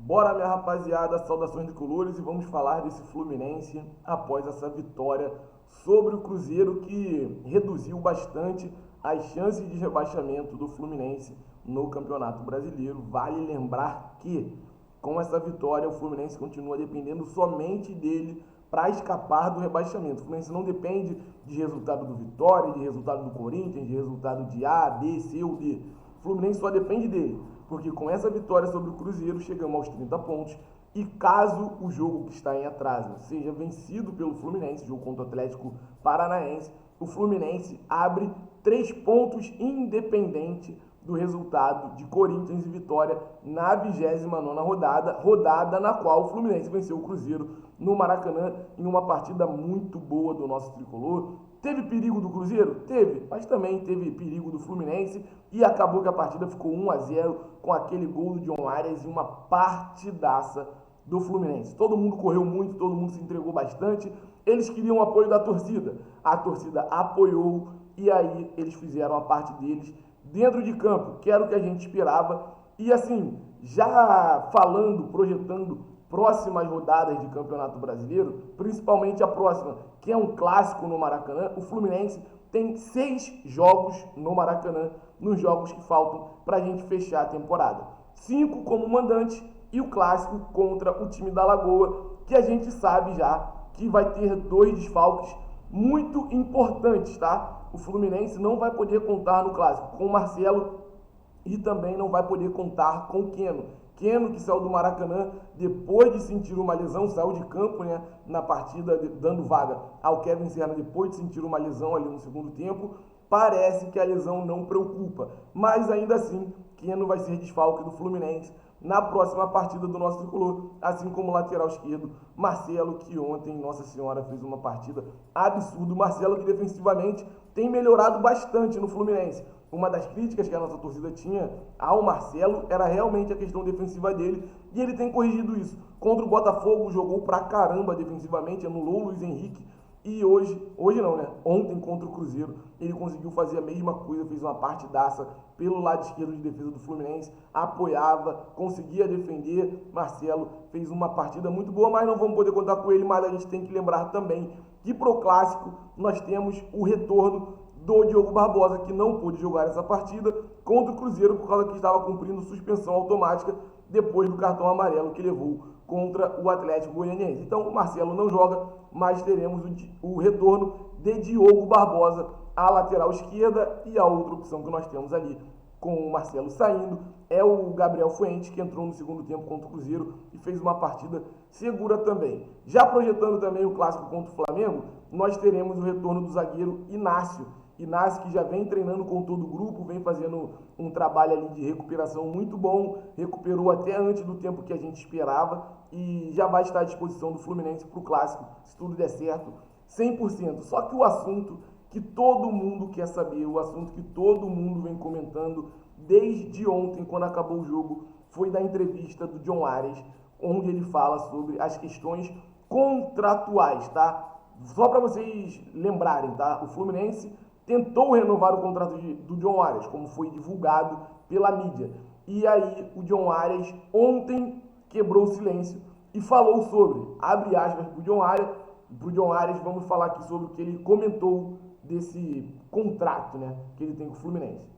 Bora, minha rapaziada, saudações tricolores, e vamos falar desse Fluminense após essa vitória sobre o Cruzeiro, que reduziu bastante as chances de rebaixamento do Fluminense no Campeonato Brasileiro. Vale lembrar que, com essa vitória, o Fluminense continua dependendo somente dele para escapar do rebaixamento. O Fluminense não depende de resultado do Vitória, de resultado do Corinthians, de resultado de A, B, C ou D. O Fluminense só depende dele, porque com essa vitória sobre o Cruzeiro chegamos aos 30 pontos, e caso o jogo que está em atraso seja vencido pelo Fluminense, jogo contra o Atlético Paranaense, o Fluminense abre 3 pontos independente do resultado de Corinthians e Vitória na 29ª rodada na qual o Fluminense venceu o Cruzeiro no Maracanã em uma partida muito boa do nosso tricolor. Teve perigo do Cruzeiro? Teve, mas também teve perigo do Fluminense, e acabou que a partida ficou 1-0 com aquele gol do John Arias e uma partidaça do Fluminense. Todo mundo correu muito, todo mundo se entregou bastante, eles queriam o apoio da torcida, a torcida apoiou, e aí eles fizeram a parte deles dentro de campo, que era o que a gente esperava. E assim, já falando, projetando próximas rodadas de Campeonato Brasileiro, principalmente a próxima, que é um clássico no Maracanã, o Fluminense tem 6 jogos no Maracanã, nos jogos que faltam para a gente fechar a temporada. 5 como mandante e o clássico contra o time da Lagoa, que a gente sabe já que vai ter 2 desfalques muito importantes, tá? O Fluminense não vai poder contar no clássico com o Marcelo e também não vai poder contar com o Keno. Keno, que saiu do Maracanã depois de sentir uma lesão, saiu de campo, né, na partida, dando vaga ao Kevin Serna depois de sentir uma lesão ali no segundo tempo. Parece que a lesão não preocupa, mas ainda assim, Keno vai ser desfalque do Fluminense na próxima partida do nosso tricolor, assim como o lateral esquerdo, Marcelo, que ontem, Nossa Senhora, fez uma partida absurda. O Marcelo, que defensivamente tem melhorado bastante no Fluminense. Uma das críticas que a nossa torcida tinha ao Marcelo era realmente a questão defensiva dele, e ele tem corrigido isso. Contra o Botafogo, jogou pra caramba defensivamente, anulou o Luiz Henrique, e hoje não, né? Ontem contra o Cruzeiro, ele conseguiu fazer a mesma coisa, fez uma partidaça pelo lado esquerdo de defesa do Fluminense, apoiava, conseguia defender. Marcelo fez uma partida muito boa, mas não vamos poder contar com ele. Mas a gente tem que lembrar também que pro clássico nós temos o retorno do Diogo Barbosa, que não pôde jogar essa partida contra o Cruzeiro por causa que estava cumprindo suspensão automática depois do cartão amarelo que levou contra o Atlético Goianiense. Então o Marcelo não joga, mas teremos o retorno de Diogo Barbosa à lateral esquerda, e a outra opção que nós temos ali com o Marcelo saindo é o Gabriel Fuentes, que entrou no segundo tempo contra o Cruzeiro e fez uma partida segura também. Já projetando também o clássico contra o Flamengo, nós teremos o retorno do zagueiro Inácio, que já vem treinando com todo o grupo, vem fazendo um trabalho ali de recuperação muito bom, recuperou até antes do tempo que a gente esperava e já vai estar à disposição do Fluminense para o clássico, se tudo der certo, 100%. Só que o assunto que todo mundo quer saber, o assunto que todo mundo vem comentando desde ontem, quando acabou o jogo, foi da entrevista do John Arias, onde ele fala sobre as questões contratuais, tá? Só para vocês lembrarem, tá? O Fluminense tentou renovar o contrato do John Arias, como foi divulgado pela mídia. E aí o John Arias ontem quebrou o silêncio e falou sobre, abre aspas para o John Arias, vamos falar aqui sobre o que ele comentou desse contrato, né, que ele tem com o Fluminense.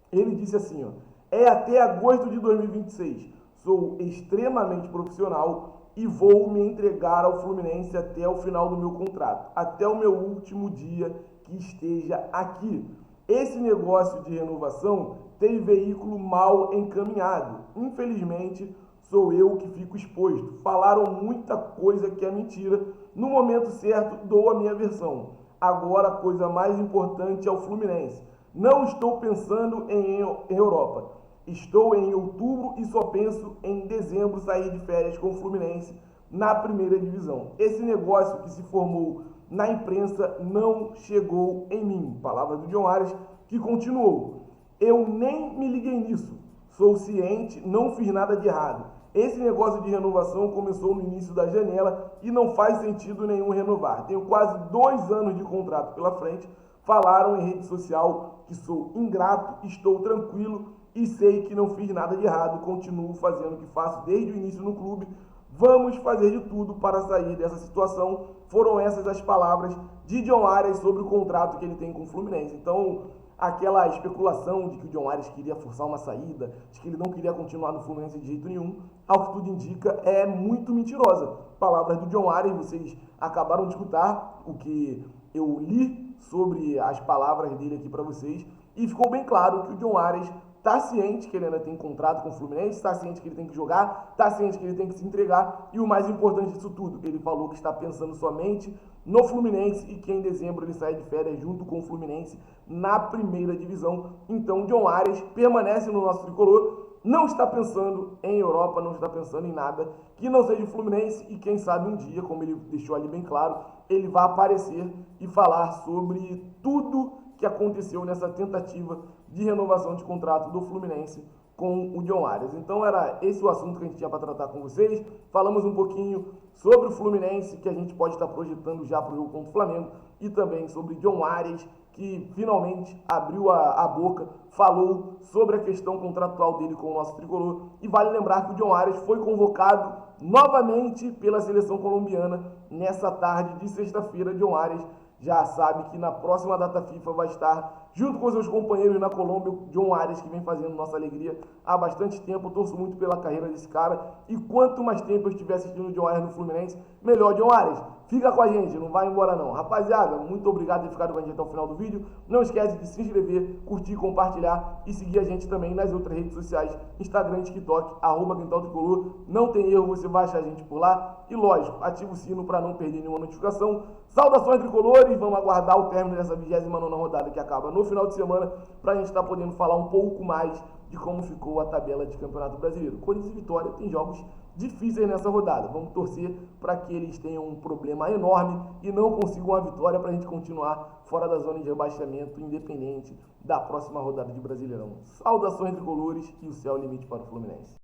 Ele disse assim, ó: é até agosto de 2026, sou extremamente profissional e vou me entregar ao Fluminense até o final do meu contrato, até o meu último dia que esteja aqui. Esse negócio de renovação tem veículo mal encaminhado. Infelizmente, sou eu que fico exposto. Falaram muita coisa que é mentira. No momento certo, dou a minha versão. Agora, a coisa mais importante é o Fluminense. Não estou pensando em Europa. Estou em outubro e só penso em dezembro sair de férias com o Fluminense na primeira divisão. Esse negócio que se formou na imprensa não chegou em mim. Palavra do John Arias, que continuou: eu nem me liguei nisso. Sou ciente, não fiz nada de errado. Esse negócio de renovação começou no início da janela e não faz sentido nenhum renovar. Tenho quase 2 anos de contrato pela frente. Falaram em rede social que sou ingrato, estou tranquilo e sei que não fiz nada de errado, continuo fazendo o que faço desde o início no clube. Vamos fazer de tudo para sair dessa situação. Foram essas as palavras de John Arias sobre o contrato que ele tem com o Fluminense. Então, aquela especulação de que o John Arias queria forçar uma saída, de que ele não queria continuar no Fluminense de jeito nenhum, ao que tudo indica, é muito mentirosa. Palavras do John Arias, vocês acabaram de escutar o que eu li sobre as palavras dele aqui para vocês, e ficou bem claro que o John Arias está ciente que ele ainda tem contrato com o Fluminense, está ciente que ele tem que jogar, está ciente que ele tem que se entregar, e o mais importante disso tudo, ele falou que está pensando somente no Fluminense e que em dezembro ele sai de férias junto com o Fluminense na primeira divisão. Então, John Arias permanece no nosso tricolor, não está pensando em Europa, não está pensando em nada que não seja o Fluminense, e quem sabe um dia, como ele deixou ali bem claro, ele vai aparecer e falar sobre tudo que aconteceu nessa tentativa de renovação de contrato do Fluminense com o John Arias. Então era esse o assunto que a gente tinha para tratar com vocês. Falamos um pouquinho sobre o Fluminense, que a gente pode estar projetando já para o jogo contra o Flamengo, e também sobre John Arias, que finalmente abriu a boca, falou sobre a questão contratual dele com o nosso tricolor. E vale lembrar que o John Arias foi convocado novamente pela seleção colombiana nessa tarde de sexta-feira. John Arias já sabe que na próxima data FIFA vai estar junto com seus companheiros na Colômbia, o John Arias, que vem fazendo nossa alegria há bastante tempo. Eu torço muito pela carreira desse cara, e quanto mais tempo eu estiver assistindo o John Arias no Fluminense, melhor. John Arias, fica com a gente, não vai embora não. Rapaziada, muito obrigado por ter ficado com a gente até o final do vídeo. Não esquece de se inscrever, curtir, compartilhar e seguir a gente também nas outras redes sociais, Instagram e TikTok, @QuintalTricolor. Não tem erro, você vai achar a gente por lá. E lógico, ativa o sino para não perder nenhuma notificação. Saudações tricolores, vamos aguardar o término dessa 29ª rodada que acaba no final de semana, para a gente estar podendo falar um pouco mais de como ficou a tabela de Campeonato Brasileiro. Corinthians e Vitória tem jogos difíceis nessa rodada. Vamos torcer para que eles tenham um problema enorme e não consigam a vitória, para a gente continuar fora da zona de rebaixamento, independente da próxima rodada de Brasileirão. Saudações tricolores, e o céu é o limite para o Fluminense.